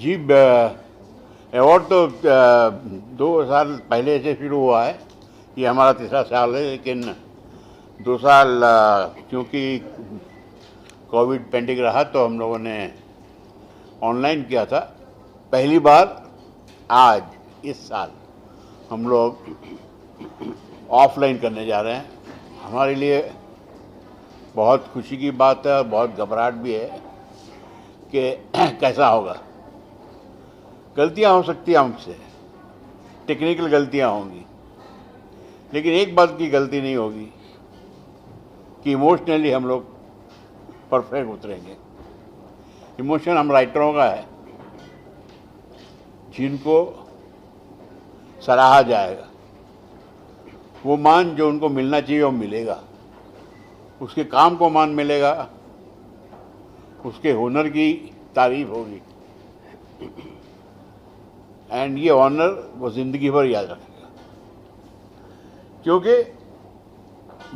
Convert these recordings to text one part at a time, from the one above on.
जी, award तो 2 साल पहले से शुरू हुआ है। ये हमारा तीसरा साल है, लेकिन 2 साल क्योंकि कोविड पेंडिंग रहा तो हम लोगों ने ऑनलाइन किया था। पहली बार आज इस साल हम लोग ऑफलाइन करने जा रहे हैं। हमारे लिए बहुत खुशी की बात है और बहुत घबराहट भी है कि कैसा होगा। गलतियां हो सकती हैं हमसे, टेक्निकल गलतियां होंगी, लेकिन एक बात की गलती नहीं होगी कि इमोशनली हम लोग परफेक्ट उतरेंगे। इमोशन हम राइटरों का है, जिनको सराहा जाएगा, वो मान जो उनको मिलना चाहिए वो मिलेगा, उसके काम को मान मिलेगा, उसके हुनर की तारीफ होगी, एंड ये ऑनर वो ज़िंदगी भर याद रखेगा। क्योंकि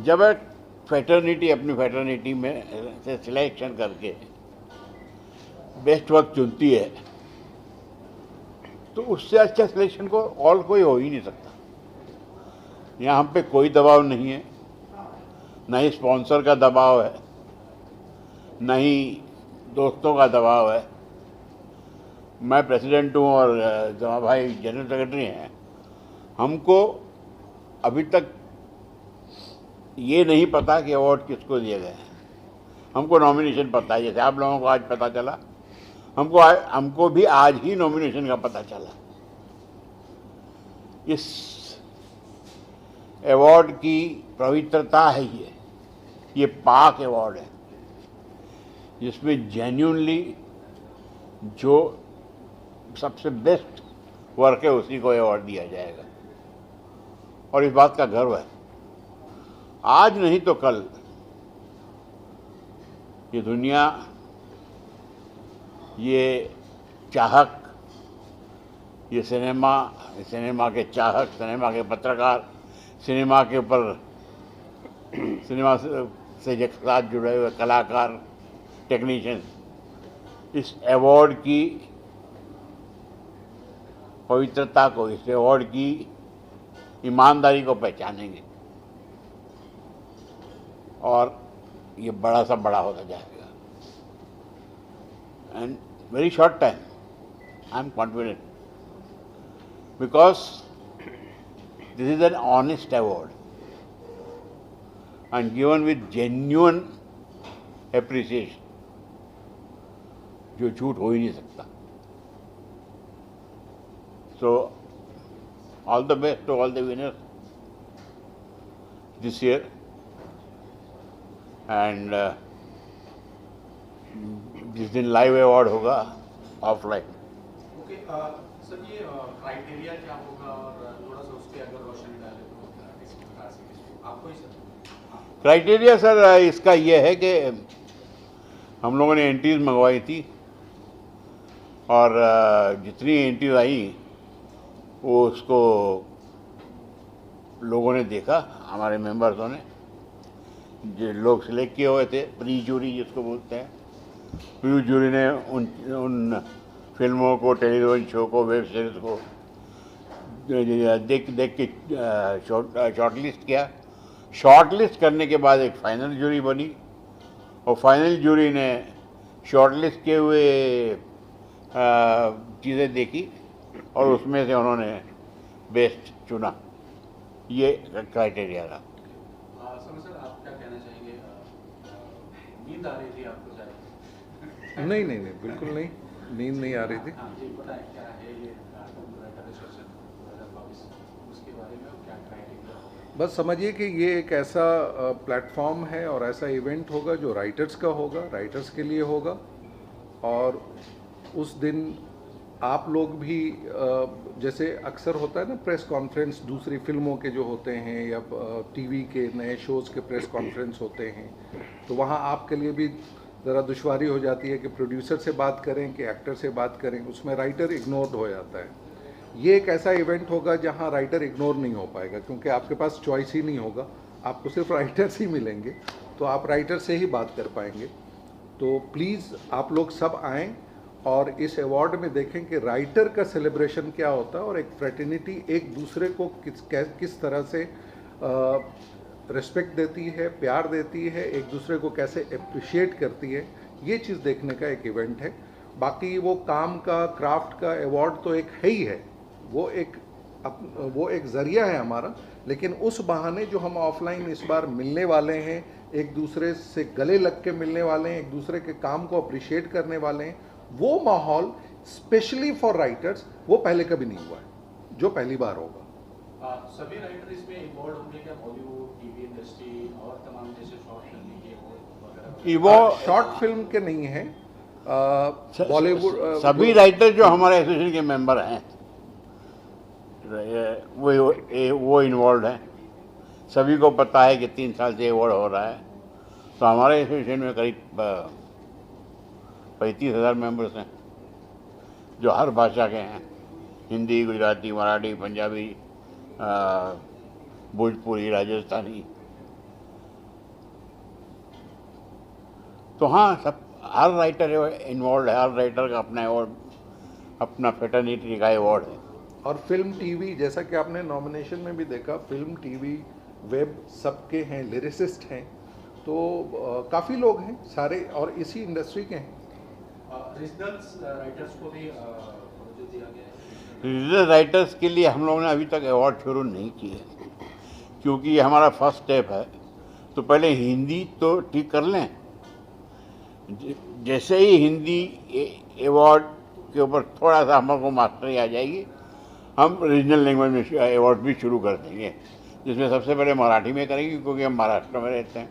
जब एक फैटर्निटी अपनी फैटर्निटी में से सिलेक्शन करके बेस्ट वर्क चुनती है, तो उससे अच्छा सिलेक्शन को और कोई हो ही नहीं सकता। यहाँ हम पे कोई दबाव नहीं है, न ही स्पॉन्सर का दबाव है, न ही दोस्तों का दबाव है। मैं प्रेसिडेंट हूँ और जमा भाई जनरल सेक्रेटरी हैं। हमको अभी तक ये नहीं पता कि अवार्ड किसको दिए गए हैं। हमको नॉमिनेशन पता है, जैसे आप लोगों को आज पता चला, हमको भी आज ही नॉमिनेशन का पता चला। इस अवार्ड की पवित्रता है ये पाक अवार्ड है, जिसमें जेन्युइनली जो सबसे बेस्ट वर्क है उसी को अवार्ड दिया जाएगा, और इस बात का गर्व है। आज नहीं तो कल ये दुनिया, ये चाहक, ये सिनेमा के चाहक, सिनेमा के पत्रकार, सिनेमा के ऊपर सिनेमा से साथ जुड़े हुए कलाकार, टेक्नीशियन, इस अवार्ड की पवित्रता को, इस अवार्ड की ईमानदारी को पहचानेंगे और ये बड़ा सा बड़ा होता जाएगा। And very short time I am confident, because this is an honest award and given with genuine appreciation, जो झूठ हो ही नहीं सकता। So, all the best to all the winners this year, and जिस दिन लाइव अवार्ड होगा offline. Okay sir, ये criteria क्या होगा और थोड़ा सा उस पर अगर रोशनी डाले तो किस प्रकार से आपको ही सर? क्राइटेरिया सर इसका ये है कि हम लोगों ने एंट्रीज मंगवाई थी और जितनी एंट्रीज आई वो उसको लोगों ने देखा, हमारे मेंबर्सों ने, जो लोग सिलेक्ट किए हुए थे, प्री जूरी जिसको बोलते हैं, प्री जूरी ने उन फिल्मों को, टेलीविज़न शो को, वेब सीरीज़ को देख के शॉर्टलिस्ट किया। शॉर्टलिस्ट करने के बाद एक फाइनल जूरी बनी और फाइनल जूरी ने शॉर्टलिस्ट किए हुए चीज़ें देखी और उसमें से उन्होंने बेस्ट चुना। ये क्राइटेरिया था। सर, आप क्या कहना चाहेंगे? नींद आ रही थी आपको ज़्यादा? नहीं, बिल्कुल नहीं, नींद नहीं आ रही थी। हाँ जी, बताएं क्या है ये रजिस्ट्रेशन 2022, उसके बारे में क्या क्राइटेरिया होगा? बस समझिए कि ये एक ऐसा प्लेटफॉर्म है और ऐसा इवेंट होगा जो राइटर्स का होगा, राइटर्स के लिए होगा, और उस दिन आप लोग भी जैसे अक्सर होता है ना प्रेस कॉन्फ्रेंस, दूसरी फिल्मों के जो होते हैं या टीवी के नए शोज़ के प्रेस कॉन्फ्रेंस होते हैं, तो वहाँ आपके लिए भी ज़रा दुश्वारी हो जाती है कि प्रोड्यूसर से बात करें कि एक्टर से बात करें, उसमें राइटर इग्नोर्ड हो जाता है। ये एक ऐसा इवेंट होगा जहाँ राइटर इग्नोर नहीं हो पाएगा, क्योंकि आपके पास चॉइस ही नहीं होगा, आपको सिर्फ राइटर्स ही मिलेंगे, तो आप राइटर से ही बात कर पाएंगे। तो प्लीज़ आप लोग सब आएँ और इस अवार्ड में देखें कि राइटर का सेलिब्रेशन क्या होता है और एक फ्रेटर्निटी एक दूसरे को किस तरह से रिस्पेक्ट देती है, प्यार देती है, एक दूसरे को कैसे अप्रिशिएट करती है, ये चीज़ देखने का एक इवेंट है। बाकी वो काम का, क्राफ्ट का अवार्ड तो एक है ही है, वो एक ज़रिया है हमारा, लेकिन उस बहाने जो हम ऑफलाइन इस बार मिलने वाले हैं, एक दूसरे से गले लग के मिलने वाले हैं, एक दूसरे के काम को अप्रिशिएट करने वाले हैं, वो माहौल स्पेशली फॉर राइटर्स वो पहले कभी नहीं हुआ है, जो पहली बार होगा। सभी राइटर इसमें इन्वॉल्व होंगे क्या? बॉलीवुड, टीवी इंडस्ट्री और तमाम जैसे शॉर्ट फिल्म के वगैरह? वो शॉर्ट फिल्म के नहीं है, बॉलीवुड सभी राइटर जो हमारे एसोसिएशन के मेंबर हैं वो इन्वॉल्व हैं। सभी को पता है कि 3 साल से अवार्ड हो रहा है, तो हमारे एसोसिएशन में करीब 35,000 मेंबर्स हैं जो हर भाषा के हैं, हिंदी, गुजराती, मराठी, पंजाबी, भोजपुरी, राजस्थानी। तो हाँ, सब हर राइटर इन्वॉल्व है, हर राइटर का अपना अवार्ड, अपना फ्रेटर्निटी का अवार्ड है। और फिल्म, टीवी, जैसा कि आपने नॉमिनेशन में भी देखा, फिल्म, टीवी, वेब सबके हैं, लिरिसिस्ट हैं, तो काफ़ी लोग हैं सारे और इसी इंडस्ट्री के हैं। रीजनल राइटर्स को भी जो दिया गया है? रीजनल राइटर्स के लिए हम लोगों ने अभी तक अवार्ड शुरू नहीं किए, क्योंकि ये हमारा फर्स्ट स्टेप है। तो पहले हिंदी तो ठीक कर लें, जैसे ही हिंदी अवार्ड के ऊपर थोड़ा सा हमको मास्टरी आ जाएगी, हम रीजनल लैंग्वेज में अवार्ड भी शुरू कर देंगे, जिसमें सबसे पहले मराठी में करेंगे, क्योंकि हम महाराष्ट्र में रहते हैं,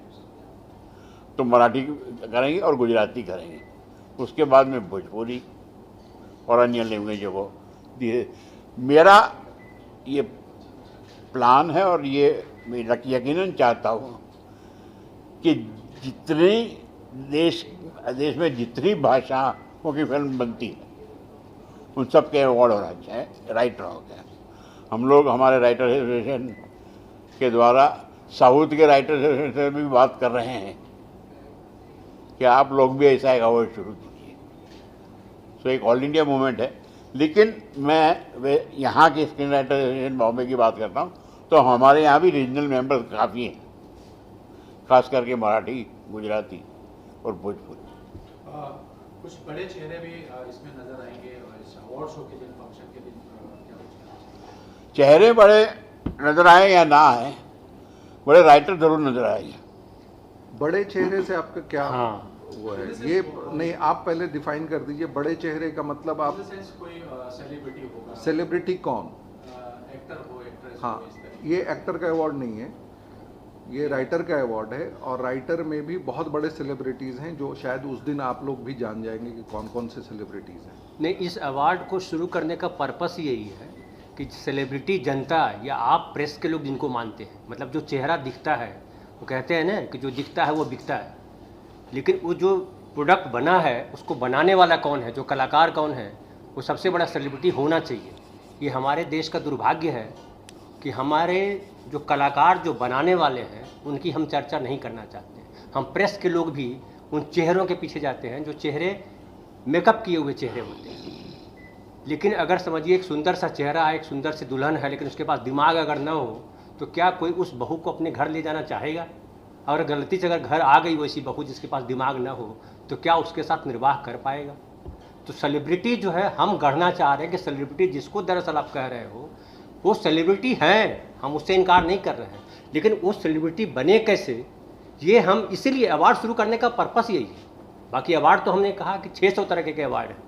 तो मराठी करेंगे और गुजराती करेंगे। उसके बाद में भोजपुरी और अन्य लैंग्वेज को धीरे। मेरा ये प्लान है और ये मैं यकीनन चाहता हूँ कि जितने देश में जितनी भाषाओं की फिल्म बनती है उन सब के अवार्ड होना चाहिए राइटरों के। हम लोग हमारे राइटर एसोसिएशन के द्वारा साउथ के राइटर एसोसिएशन से भी बात कर रहे हैं कि आप लोग भी ऐसा एक अवार्ड शुरू कीजिए। तो एक ऑल इंडिया मूवमेंट है, लेकिन मैं यहाँ के स्क्रीन राइटर एसोसिएशन बॉम्बे की बात करता हूँ, तो हमारे यहाँ भी रीजनल मेंबर्स काफ़ी हैं, खास करके मराठी, गुजराती और भोजपुरी। कुछ बड़े चेहरे भी इसमें नजर आएंगे इस अवार्ड शो के दिन, फंक्शन के दिन? क्या चेहरे बड़े नजर आए या ना आए, बड़े राइटर जरूर नजर आएंगे। बड़े चेहरे से आपका क्या वो है, ये नहीं, आप पहले डिफाइन कर दीजिए। बड़े चेहरे का मतलब आप कोई सेलिब्रिटी होगा? सेलिब्रिटी कौन? एक्टर हो, एक्ट्रेस हाँ, हो, इस तरह। ये एक्टर का अवार्ड नहीं है, ये राइटर का अवार्ड है। और राइटर में भी बहुत बड़े सेलिब्रिटीज़ हैं जो शायद उस दिन आप लोग भी जान जाएंगे कि कौन कौन से सेलिब्रिटीज़ हैं। नहीं, इस अवार्ड को शुरू करने का पर्पस यही है कि सेलिब्रिटी जनता या आप प्रेस के लोग जिनको मानते हैं, मतलब जो चेहरा दिखता है, वो कहते हैं ना कि जो दिखता है वो बिकता है, लेकिन वो जो प्रोडक्ट बना है उसको बनाने वाला कौन है, जो कलाकार कौन है, वो सबसे बड़ा सेलिब्रिटी होना चाहिए। ये हमारे देश का दुर्भाग्य है कि हमारे जो कलाकार जो बनाने वाले हैं उनकी हम चर्चा नहीं करना चाहते। हम प्रेस के लोग भी उन चेहरों के पीछे जाते हैं जो चेहरे मेकअप किए हुए चेहरे होते हैं। लेकिन अगर समझिए एक सुंदर सा चेहरा है, एक सुंदर सी दुल्हन है, लेकिन उसके पास दिमाग अगर न हो तो क्या कोई उस बहू को अपने घर ले जाना चाहेगा? और गलती से अगर घर आ गई वैसी बहू जिसके पास दिमाग न हो तो क्या उसके साथ निर्वाह कर पाएगा? तो सेलिब्रिटी जो है हम गढ़ना चाह रहे हैं कि सेलिब्रिटी जिसको दरअसल आप कह रहे हो वो सेलिब्रिटी हैं, हम उससे इनकार नहीं कर रहे हैं, लेकिन वो सेलिब्रिटी बने कैसे, ये हम इसीलिए अवार्ड शुरू करने का पर्पस यही है। बाकी अवार्ड तो हमने कहा कि 600 तरह के अवार्ड हैं,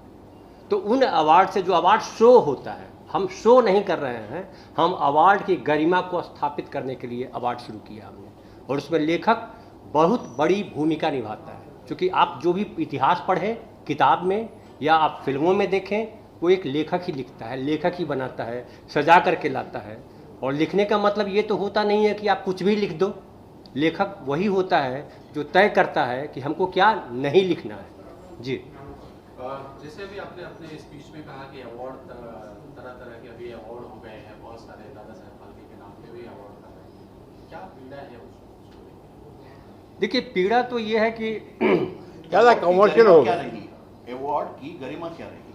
तो उन अवार्ड से जो अवार्ड शो होता है, हम शो नहीं कर रहे हैं, हम अवार्ड की गरिमा को स्थापित करने के लिए अवार्ड शुरू किया हमने। और उसमें लेखक बहुत बड़ी भूमिका निभाता है, क्योंकि आप जो भी इतिहास पढ़ें किताब में या आप फिल्मों में देखें, वो एक लेखक ही लिखता है, लेखक ही बनाता है, सजा करके लाता है। और लिखने का मतलब ये तो होता नहीं है कि आप कुछ भी लिख दो, लेखक वही होता है जो तय करता है कि हमको क्या नहीं लिखना है। जी, जैसे अभी आपने अपने स्पीच में कहा कि अवार्ड तरह तरह के अभी अवार्ड हो गए हैं, बहुत सारे, दादा साहब फाल्के के नाम पे भी अवार्ड कर रहे हैं, क्या पीड़ा है उसको? देखिए पीड़ा तो ये है कि ज़्यादा कमर्शियल हो गया। अवार्ड की गरिमा क्या रहेगी?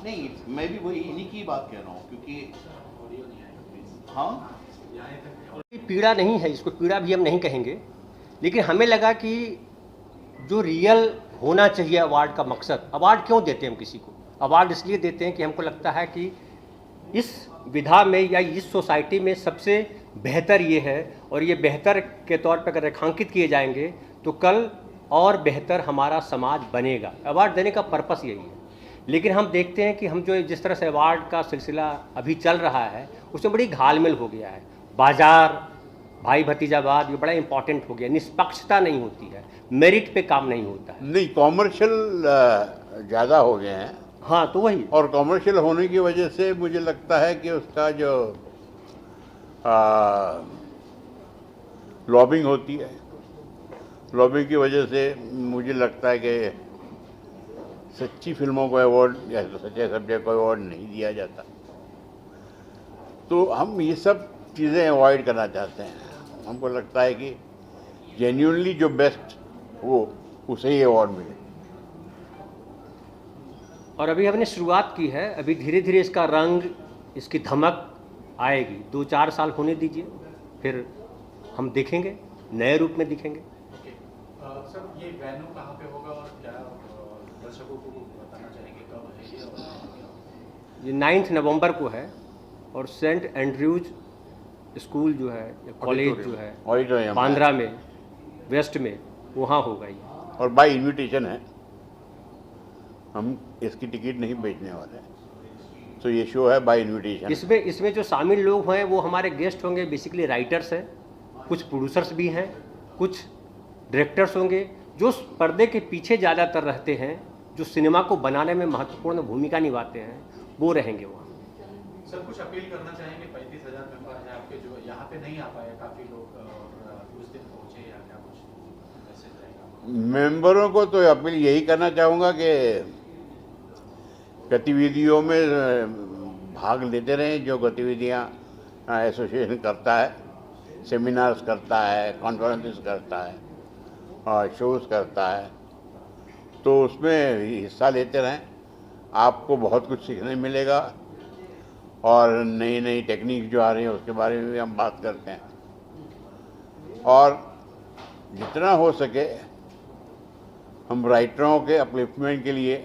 नहीं, मैं भी वही इन्हीं की बात कह रहा हूँ, क्योंकि ऑडियो नहीं आएगा प्लीज हाँ, यहाँ तक कोई पीड़ा नहीं है, इसको पीड़ा भी हम नहीं कहेंगे, लेकिन हमें लगा कि जो रियल होना चाहिए अवार्ड का मकसद, अवार्ड क्यों देते हैं हम किसी को? अवार्ड इसलिए देते हैं कि हमको लगता है कि इस विधा में या इस सोसाइटी में सबसे बेहतर ये है, और ये बेहतर के तौर पर अगर रेखांकित किए जाएंगे तो कल और बेहतर हमारा समाज बनेगा। अवार्ड देने का पर्पस यही है। लेकिन हम देखते हैं कि हम जो जिस तरह से अवार्ड का सिलसिला अभी चल रहा है उसमें बड़ी घालमेल हो गया है। बाजार, भाई भतीजावाद, ये बड़ा इंपॉर्टेंट हो गया। निष्पक्षता नहीं होती है, मेरिट पे काम नहीं होता है। नहीं, कॉमर्शियल ज़्यादा हो गए हैं, हाँ, तो वही और कॉमर्शियल होने की वजह से मुझे लगता है कि उसका जो लॉबिंग होती है, लॉबिंग की वजह से मुझे लगता है कि सच्ची फिल्मों को अवार्ड या सच्चे सब्जेक्ट को अवार्ड नहीं दिया जाता। तो हम ये सब चीज़ें अवॉइड करना चाहते हैं। हमको लगता है कि जेन्युइनली जो बेस्ट हो उसे ही अवार्ड मिले। और अभी हमने शुरुआत की है, अभी धीरे धीरे इसका रंग, इसकी धमक आएगी। 2-4 साल होने दीजिए, फिर हम देखेंगे, नए रूप में दिखेंगे। ओके सर, ये वेन्यू कहाँ पे होगा और क्या दर्शकों को बताना चाहेंगे कब है ये और ये 9 नवंबर को है, और सेंट एंड्रयूज स्कूल जो है या कॉलेज जो है ऑडिटोरियम बांद्रा में, वेस्ट में, वहाँ होगा ये। और बाय इनविटेशन है, हम इसकी टिकट नहीं बेचने वाले हैं। तो ये शो है बाय इनविटेशन। इसमें जो शामिल लोग हैं वो हमारे गेस्ट होंगे, बेसिकली राइटर्स हैं, कुछ प्रोड्यूसर्स भी हैं, कुछ डायरेक्टर्स होंगे जो पर्दे के पीछे ज़्यादातर रहते हैं, जो सिनेमा को बनाने में महत्वपूर्ण भूमिका निभाते हैं, वो रहेंगे वहाँ। सर कुछ अपील करना चाहेंगे? 35,000 मेंबर हैं आपके जो यहाँ पे नहीं आ पाए काफ़ी लोग, और उस दिन पहुँचे, या क्या कुछ मैसेज रहेगा? मेंबरों को तो अपील यही करना चाहूँगा कि गतिविधियों में भाग लेते रहें। जो गतिविधियाँ एसोसिएशन करता है, सेमिनार्स करता है, कॉन्फ्रेंसेस करता है और शोज़ करता है, तो उसमें हिस्सा लेते रहें। आपको बहुत कुछ सीखने मिलेगा, और नई नई टेक्निक जो आ रही है उसके बारे में भी हम बात करते हैं। और जितना हो सके हम राइटरों के अपलिफ्टमेंट के लिए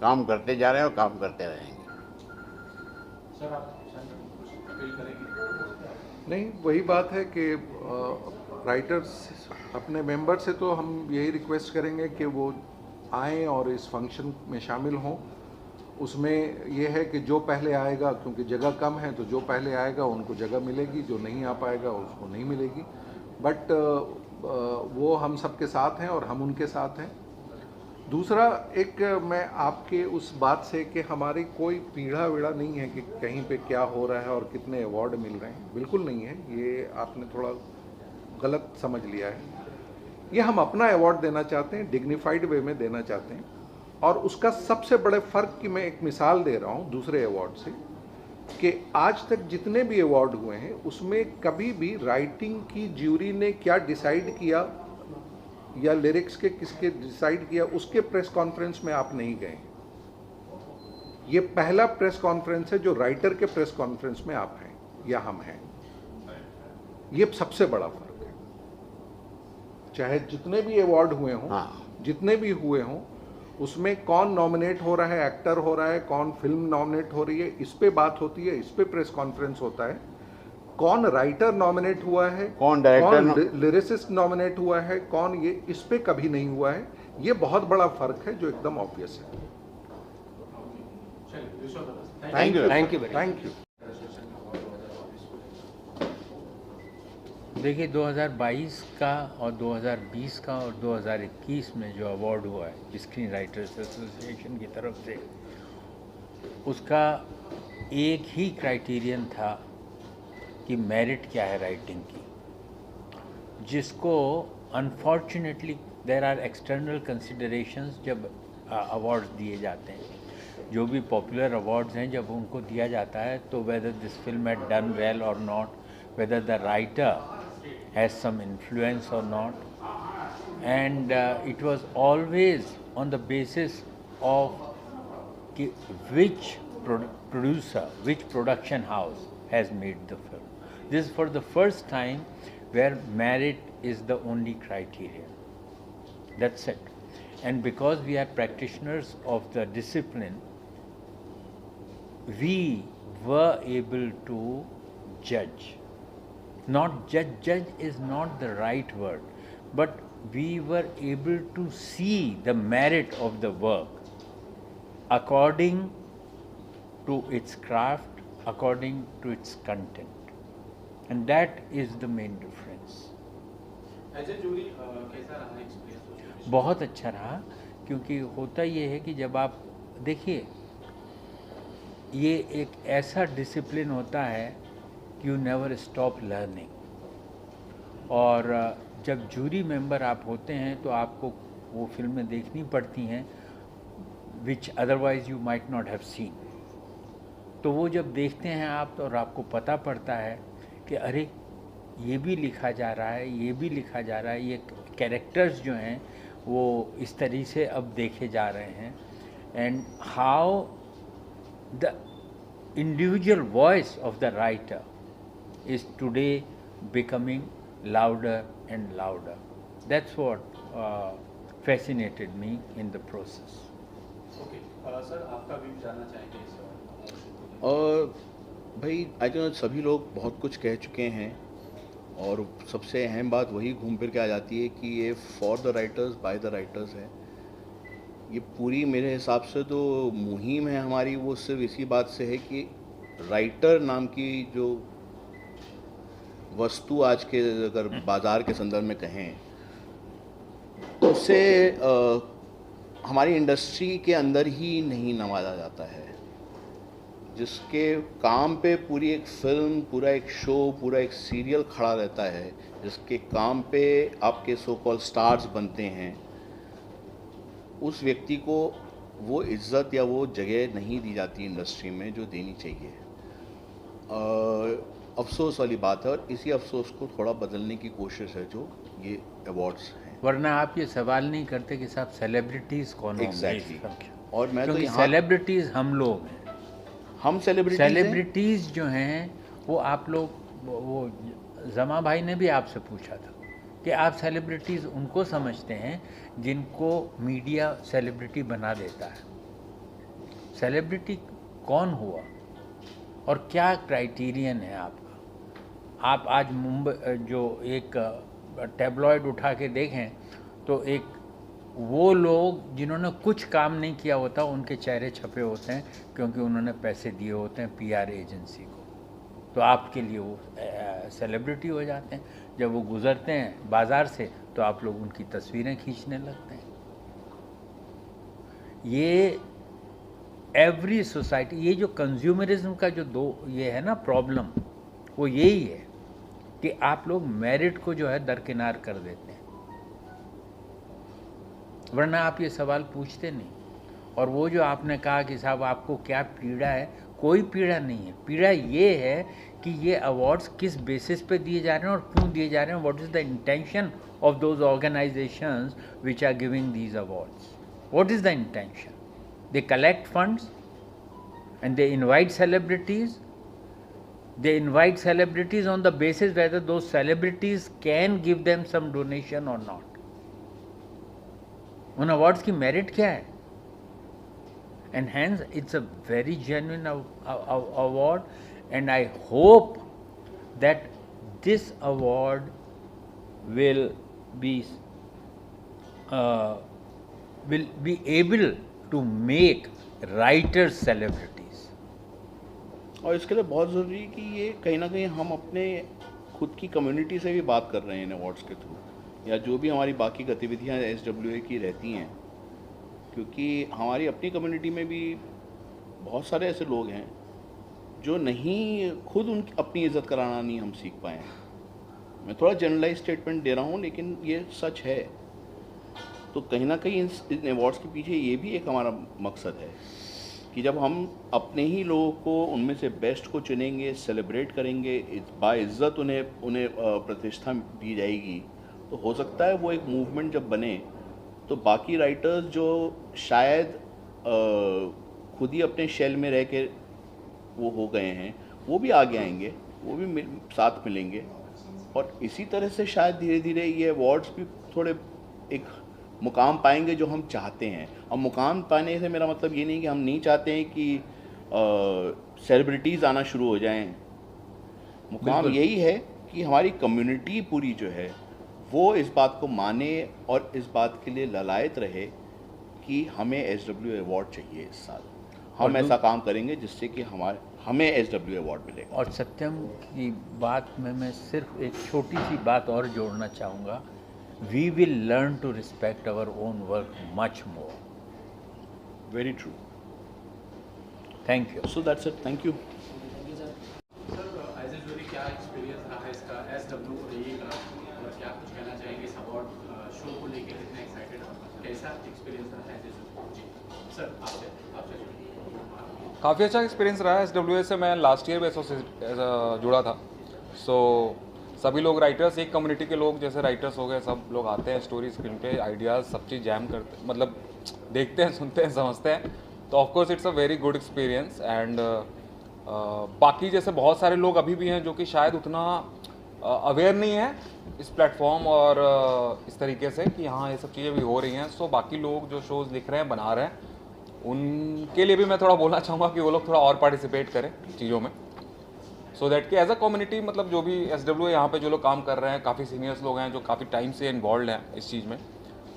काम करते जा रहे हैं और काम करते रहेंगे। सर आप कुछ अपील करेंगे? नहीं, वही बात है कि राइटर्स अपने मेंबर से तो हम यही रिक्वेस्ट करेंगे कि वो आएँ और इस फंक्शन में शामिल हों। उसमें ये है कि जो पहले आएगा, क्योंकि जगह कम है, तो जो पहले आएगा उनको जगह मिलेगी, जो नहीं आ पाएगा उसको नहीं मिलेगी। बट वो हम सबके साथ हैं और हम उनके साथ हैं। दूसरा, एक मैं आपके उस बात से कि हमारी कोई पीढ़ा वीड़ा नहीं है कि कहीं पे क्या हो रहा है और कितने अवार्ड मिल रहे हैं, बिल्कुल नहीं है। ये आपने थोड़ा गलत समझ लिया है। ये हम अपना अवार्ड देना चाहते हैं, डिग्निफाइड वे में देना चाहते हैं। और उसका सबसे बड़े फ़र्क की मैं एक मिसाल दे रहा हूँ दूसरे अवार्ड से, कि आज तक जितने भी अवार्ड हुए हैं उसमें कभी भी राइटिंग की ज्यूरी ने क्या डिसाइड किया या लिरिक्स के किसके डिसाइड किया, उसके प्रेस कॉन्फ्रेंस में आप नहीं गए। ये पहला प्रेस कॉन्फ्रेंस है जो राइटर के प्रेस कॉन्फ्रेंस में आप हैं या हम हैं। ये सबसे बड़ा फर्क है। चाहे जितने भी अवार्ड हुए हों, जितने भी हुए हों, उसमें कौन नॉमिनेट हो रहा है, एक्टर हो रहा है, कौन फिल्म नॉमिनेट हो रही है, इस पे बात होती है, इस पे प्रेस कॉन्फ्रेंस होता है। कौन राइटर नॉमिनेट हुआ है, कौन डायरेक्टर, लिरिसिस्ट नॉमिनेट हुआ है, कौन, ये इस पे कभी नहीं हुआ है। ये बहुत बड़ा फर्क है जो एकदम ऑब्वियस है। चलिए, wish all the best. Thank you. Thank you very much. Thank you. देखिए, 2022 का और 2020 का और 2021 में जो अवार्ड हुआ है स्क्रीन राइटर्स एसोसिएशन की तरफ से, उसका एक ही क्राइटेरियन था कि मेरिट क्या है राइटिंग की, जिसको unfortunately there are external considerations जब अवार्ड्स दिए जाते हैं। जो भी पॉपुलर अवार्ड्स हैं, जब उनको दिया जाता है तो whether this film had done well और not, whether the writer has some influence or not, and it was always on the basis of which producer, which production house has made the film. This is for the first time where merit is the only criterion. That's it. And because we are practitioners of the discipline, we were able to judge. Not judge is not the right word, but we were able to see the merit of the work according to its craft, according to its content. And that is the main difference. As a jury कैसा रहा experience? बहुत अच्छा रहा, क्योंकि होता ये है कि जब आप देखिए, ये एक ऐसा डिसिप्लिन होता है कि यू नेवर स्टॉप लर्निंग। और जब जूरी मेंबर आप होते हैं तो आपको वो फिल्में देखनी पड़ती हैं विच otherwise you might not have seen. तो वो जब देखते हैं आप तो और आपको पता पड़ता है कि अरे ये भी लिखा जा रहा है, ये भी लिखा जा रहा है, ये कैरेक्टर्स जो हैं वो इस तरीके से अब देखे जा रहे हैं, and how the individual voice of the writer is today becoming louder and louder. That's what fascinated me in the process. Okay sir, आपका व्यू जानना चाहेंगे इस बारे? और भाई आई थिंक सभी लोग बहुत कुछ कह चुके हैं, और सबसे अहम बात वही घूम फिर के आ जाती है कि ये for the writers by the writers है। ये पूरी मेरे हिसाब से तो मुहिम है हमारी, वो सिर्फ इसी बात से है कि राइटर नाम की जो वस्तु आज के अगर बाज़ार के संदर्भ में कहें तो उसे हमारी इंडस्ट्री के अंदर ही नहीं नवाजा जाता है। जिसके काम पे पूरी एक फिल्म, पूरा एक शो, पूरा एक सीरियल खड़ा रहता है, जिसके काम पे आपके सो कॉल स्टार्स बनते हैं, उस व्यक्ति को वो इज़्ज़त या वो जगह नहीं दी जाती इंडस्ट्री में जो देनी चाहिए। अफसोस वाली बात है, और इसी अफसोस को थोड़ा बदलने की कोशिश है जो ये अवार्ड्स हैं। वरना आप ये सवाल नहीं करते कि साहब सेलिब्रिटीज़ कौन होंगे? एग्जैक्टली। और मैं तो क्योंकि यहाँ सेलिब्रिटीज़ हम लोग हैं। हम सेलिब्रिटीज़ जो हैं वो आप लोग, वो जमा भाई ने भी आपसे पूछा था कि आप सेलिब्रिटीज़ उनको समझते हैं जिनको मीडिया सेलिब्रिटी बना देता है। सेलिब्रिटी कौन हुआ और क्या क्राइटेरियन है आपका? आप आज मुंबई जो एक टैब्लॉइड उठा के देखें तो एक वो लोग जिन्होंने कुछ काम नहीं किया होता उनके चेहरे छपे होते हैं क्योंकि उन्होंने पैसे दिए होते हैं पीआर एजेंसी को, तो आपके लिए वो सेलिब्रिटी हो जाते हैं। जब वो गुज़रते हैं बाज़ार से तो आप लोग उनकी तस्वीरें खींचने लगते हैं। ये एवरी सोसाइटी, ये जो कंज्यूमरिज्म का जो ये है ना प्रॉब्लम, वो यही है कि आप लोग मेरिट को जो है दरकिनार कर देते हैं, वरना आप ये सवाल पूछते नहीं। और वो जो आपने कहा कि साहब आपको क्या पीड़ा है, कोई पीड़ा नहीं है। पीड़ा ये है कि ये अवार्ड्स किस बेसिस पे दिए जा रहे हैं और क्यों दिए जा रहे हैं। What is the intention of those organizations which are giving these awards? What is the intention? They collect funds and they invite celebrities. They invite celebrities on the basis whether those celebrities can give them some donation or not. उन awards की merit क्या है? And hence it's a very genuine award, and I hope that this award will be able to make writers celebrities. और इसके लिए बहुत ज़रूरी है कि ये कहीं ना कहीं हम अपने खुद की कम्युनिटी से भी बात कर रहे हैं इन अवार्ड्स के थ्रू, या जो भी हमारी बाकी गतिविधियां SWA की रहती हैं, क्योंकि हमारी अपनी कम्युनिटी में भी बहुत सारे ऐसे लोग हैं जो नहीं खुद उनकी अपनी इज़्ज़त कराना नहीं हम सीख पाए हैं। मैं थोड़ा जनरलाइज स्टेटमेंट दे रहा हूँ लेकिन ये सच है। तो कहीं ना कहीं इन अवार्ड्स के पीछे ये भी एक हमारा मकसद है कि जब हम अपने ही लोगों को उनमें से बेस्ट को चुनेंगे, सेलिब्रेट करेंगे, बाइज़्ज़त उन्हें प्रतिष्ठा दी जाएगी, तो हो सकता है वो एक मूवमेंट जब बने तो बाकी राइटर्स जो शायद खुद ही अपने शेल में रह के वो हो गए हैं, वो भी आगे आएंगे, वो भी साथ मिलेंगे, और इसी तरह से शायद धीरे धीरे ये अवार्ड्स भी थोड़े एक मुकाम पाएंगे जो हम चाहते हैं। और मुकाम पाने से मेरा मतलब ये नहीं कि हम नहीं चाहते हैं कि सेलिब्रिटीज़ आना शुरू हो जाएं। मुकाम यही है कि हमारी कम्युनिटी पूरी जो है वो इस बात को माने और इस बात के लिए ललायत रहे कि हमें SW अवार्ड चाहिए इस साल। हम ऐसा काम करेंगे जिससे कि हमें SW अवार्ड मिलेगा। और सत्यम की बात में मैं सिर्फ एक छोटी सी बात और जोड़ना चाहूँगा, we will learn to respect our own work much more. Very true. Thank you. So that's it, thank you. Sir as a jury क्या एक्सपीरियंस रहा है इसका, SW को रहिएगा, और क्या कुछ कहना चाहेंगे इस अवार्ड शो को लेकर, कितने एक्साइटेड हैं, कैसा एक्सपीरियंस रहा है एज ए जूरी? जी सर, आपसे काफ़ी अच्छा एक्सपीरियंस रहा है। SWA से मैं लास्ट ईयर भी जुड़ा था। सो सभी लोग राइटर्स, एक कम्युनिटी के लोग जैसे राइटर्स हो गए, सब लोग आते हैं, स्टोरी, स्क्रीन पे, आइडियाज़, सब चीज़ जैम करते, मतलब देखते हैं, सुनते हैं, समझते हैं। तो of course it's a very good experience. And बाकी जैसे बहुत सारे लोग अभी भी हैं जो कि शायद उतना अवेयर नहीं है इस प्लेटफॉर्म और इस तरीके से कि हाँ ये सब चीज़ें भी हो रही हैं। सो बाकी लोग जो शोज़ लिख रहे हैं, बना रहे हैं, उनके लिए भी मैं थोड़ा बोलना चाहूँगा कि वो लोग थोड़ा और पार्टिसिपेट करें चीज़ों में, सो दैट कि एज अ कम्युनिटी, मतलब जो भी SWA यहाँ पे जो लोग काम कर रहे हैं, काफ़ी सीनियर्स लोग हैं जो काफ़ी टाइम से इन्वॉल्व हैं इस चीज़ में,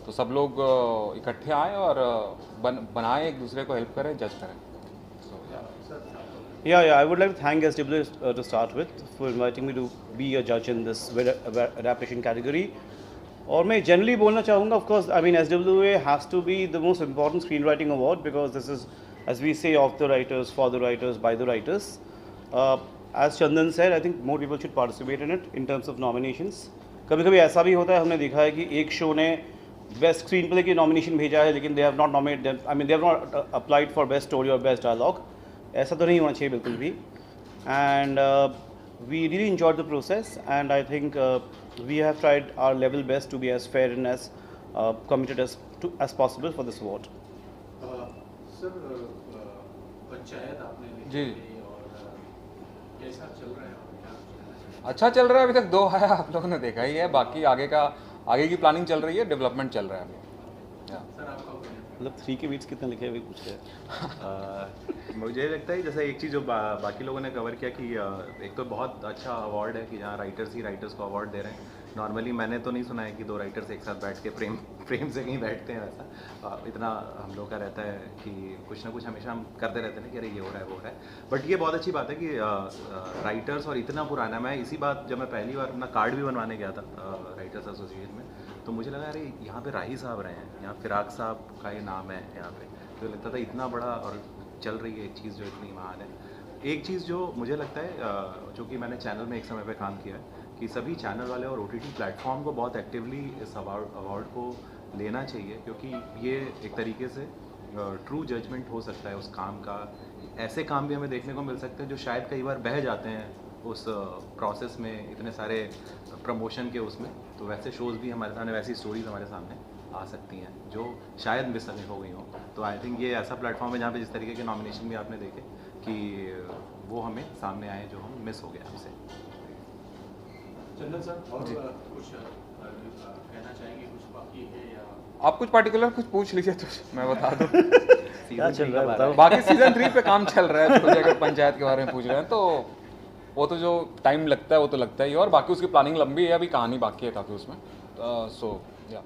तो सब लोग इकट्ठे आएँ और बनाएं, एक दूसरे को हेल्प करें, जज करें। Yeah, I would like to thank SWA to start with for inviting me to be a judge in this adaptation category. और मैं जनरली बोलना चाहूँगा, of course I mean SWA has to be the most important screen writing award because this is, as we say, of the writers, for the writers, by the writers. As Chandan said, I think more people should participate in it in terms of nominations. कभी कभी ऐसा भी होता है, हमने देखा है कि एक शो ने बेस्ट स्क्रीन प्ले की नॉमिनेशन भेजा है लेकिन they have not nominated, I mean they have not applied for best story और बेस्ट डायलॉग. ऐसा तो नहीं होना चाहिए बिल्कुल भी. And we really enjoyed the process, and I think we have tried our level best to be as fair and as committed as possible for this award. Sir panchayat आपने जी और कैसा चल रहा है और क्या? अच्छा चल रहा है, अभी तक 2 आया, आप लोगों ने देखा ही है. बाकी आगे की प्लानिंग चल रही है, डेवलपमेंट चल रहा है अभी. सर आपका मतलब 3 के बीट्स कितने लिखे हुए कुछ है? मुझे लगता है जैसे एक चीज़ जो बाकी लोगों ने कवर किया कि एक तो बहुत अच्छा अवार्ड है कि जहाँ राइटर्स ही राइटर्स को अवार्ड दे रहे हैं. नॉर्मली मैंने तो नहीं सुना है कि 2 राइटर्स एक साथ बैठ के प्रेम से कहीं बैठते हैं. वैसा इतना हम लोग का रहता है कि कुछ ना कुछ हमेशा हम करते रहते हैं कि अरे ये हो रहा है वो हो रहा है. बट ये बहुत अच्छी बात है कि राइटर्स, और इतना पुराना, मैं इसी बात जब मैं पहली बार अपना कार्ड भी बनवाने गया था राइटर्स एसोसिएशन में, तो मुझे लगा अरे यहाँ पे राही साहब रहे हैं, यहाँ फिराक साहब का ये नाम है यहाँ पे, तो लगता था इतना बड़ा और चल रही है एक चीज़ जो इतनी महान है. एक चीज़ जो मुझे लगता है जो कि मैंने चैनल में एक समय पे काम किया है कि सभी चैनल वाले और OTT प्लेटफॉर्म को बहुत एक्टिवली इस अवार्ड को लेना चाहिए, क्योंकि ये एक तरीके से ट्रू जजमेंट हो सकता है उस काम का. ऐसे काम भी हमें देखने को मिल सकते हैं जो शायद कई बार बह जाते हैं उस प्रोसेस में, इतने सारे प्रमोशन के उसमें. तो वैसे शोज़ भी हमारे सामने, वैसी स्टोरीज हमारे सामने आ सकती हैं जो शायद मिस हो गई हों. तो आई थिंक ये ऐसा प्लेटफॉर्म है जहाँ पे जिस तरीके के नॉमिनेशन भी आपने देखे कि वो हमें सामने आए जो हम मिस हो गए हमसे. चंदन सर और कुछ कहना चाहेंगे, कुछ बाकी है या आप कुछ पार्टिकुलर कुछ पूछ लीजिए तो मैं बता दूँ. क्या चल रहा है बताओ. बाकी सीजन 3 पे काम चल रहा है, तो अगर पंचायत के बारे में पूछ रहे हैं तो वो तो जो टाइम लगता है वो तो लगता ही है, और बाकी उसकी प्लानिंग लंबी है, अभी कहानी बाकी है काफ़ी उसमें. सो या